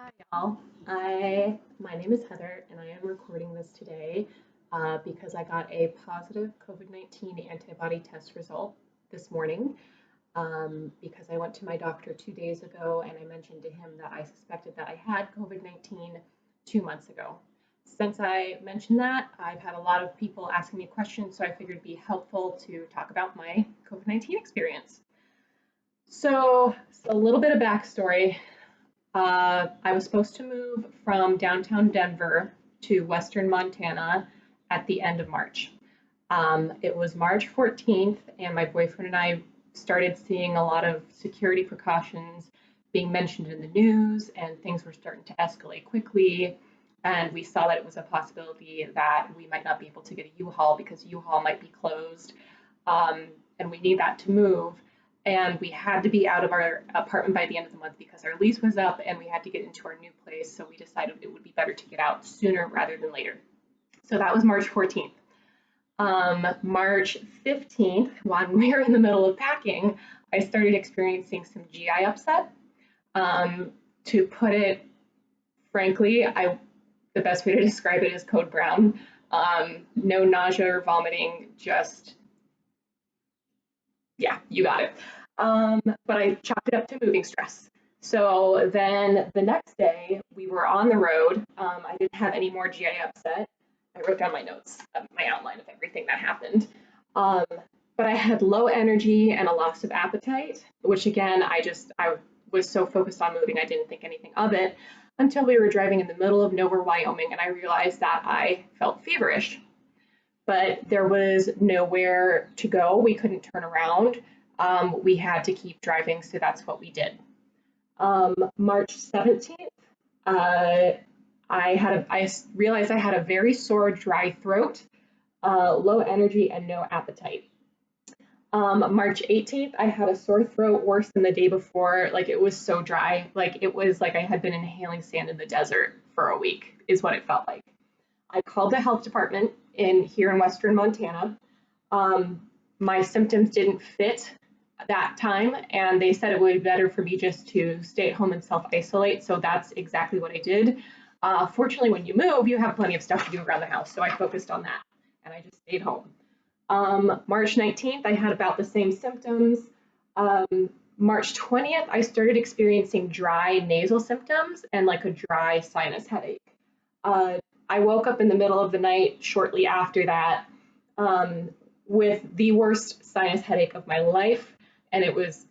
Hi, y'all. My name is Heather, and I am recording this today because I got a positive COVID-19 antibody test result this morning because I went to my doctor 2 days ago and I mentioned to him that I suspected that I had COVID-19 2 months ago. Since I mentioned that, I've had a lot of people asking me questions, so I figured it'd be helpful to talk about my COVID-19 experience. So, a little bit of backstory. I was supposed to move from downtown Denver to western Montana at the end of March. It was March 14th, and my boyfriend and I started seeing a lot of security precautions being mentioned in the news, and things were starting to escalate quickly. And we saw that it was a possibility that we might not be able to get a U-Haul because U-Haul might be closed, and we need that to move. And we had to be out of our apartment by the end of the month because our lease was up and we had to get into our new place. So we decided it would be better to get out sooner rather than later. So that was March 14th. March 15th, when we were in the middle of packing, I started experiencing some GI upset. To put it frankly, the best way to describe it is code brown. No nausea or vomiting, just yeah, you got it. But I chalked it up to moving stress. So then the next day we were on the road. I didn't have any more GI upset. I wrote down my notes, my outline of everything that happened. But I had low energy and a loss of appetite, which again, I was so focused on moving, I didn't think anything of it until we were driving in the middle of nowhere, Wyoming, and I realized that I felt feverish. But there was nowhere to go. We couldn't turn around. We had to keep driving, so that's what we did. March 17th, I realized I had a very sore, dry throat, low energy, and no appetite. March 18th, I had a sore throat worse than the day before. Like it was so dry. Like it was like I had been inhaling sand in the desert for a week, is what it felt like. I called the health department here in western Montana. My symptoms didn't fit that time, and they said it would be better for me just to stay at home and self-isolate. So that's exactly what I did. Fortunately, when you move, you have plenty of stuff to do around the house, so I focused on that, and I just stayed home. March 19th, I had about the same symptoms. March 20th, I started experiencing dry nasal symptoms and like a dry sinus headache. I woke up in the middle of the night shortly after that with the worst sinus headache of my life. And it was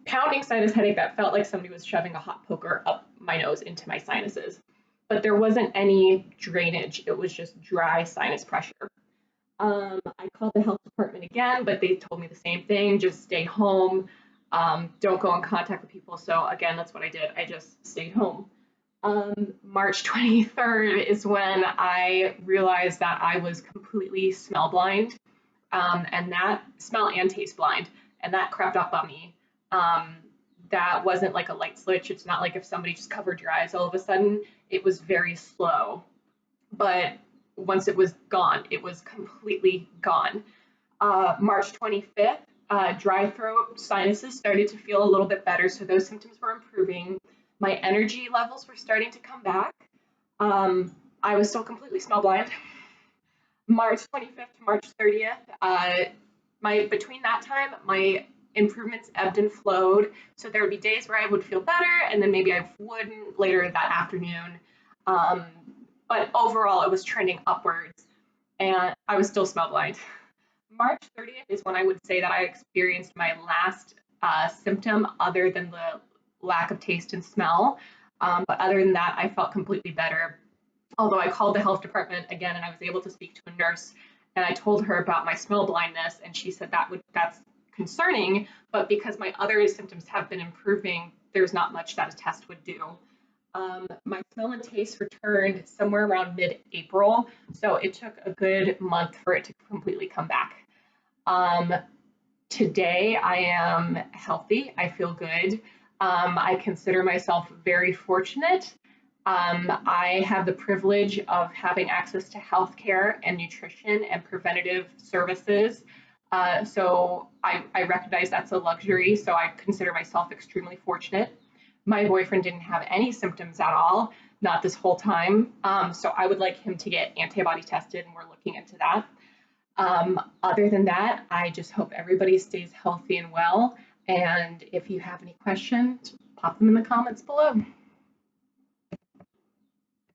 pounding sinus headache that felt like somebody was shoving a hot poker up my nose into my sinuses. But there wasn't any drainage. It was just dry sinus pressure. I called the health department again, but they told me the same thing, just stay home, don't go in contact with people. So again, that's what I did. I just stayed home. March 23rd is when I realized that I was completely smell blind, and that smell and taste blind, and that crept up on me. That wasn't like a light switch. It's not like if somebody just covered your eyes all of a sudden. It was very slow, but once it was gone, it was completely gone. March 25th, dry throat, sinuses started to feel a little bit better, so those symptoms were improving. My energy levels were starting to come back. I was still completely smell blind. March 25th to March 30th, between that time, my improvements ebbed and flowed. So there would be days where I would feel better, and then maybe I wouldn't later that afternoon. But overall, it was trending upwards, and I was still smell blind. March 30th is when I would say that I experienced my last symptom other than the lack of taste and smell. But other than that, I felt completely better. Although I called the health department again and I was able to speak to a nurse and I told her about my smell blindness and she said that's concerning, but because my other symptoms have been improving, there's not much that a test would do. My smell and taste returned somewhere around mid-April, so it took a good month for it to completely come back. Today I am healthy, I feel good. I consider myself very fortunate. I have the privilege of having access to healthcare and nutrition and preventative services. So I recognize that's a luxury. So I consider myself extremely fortunate. My boyfriend didn't have any symptoms at all, not this whole time. So I would like him to get antibody tested, and we're looking into that. Other than that, I just hope everybody stays healthy and well. And if you have any questions, pop them in the comments below.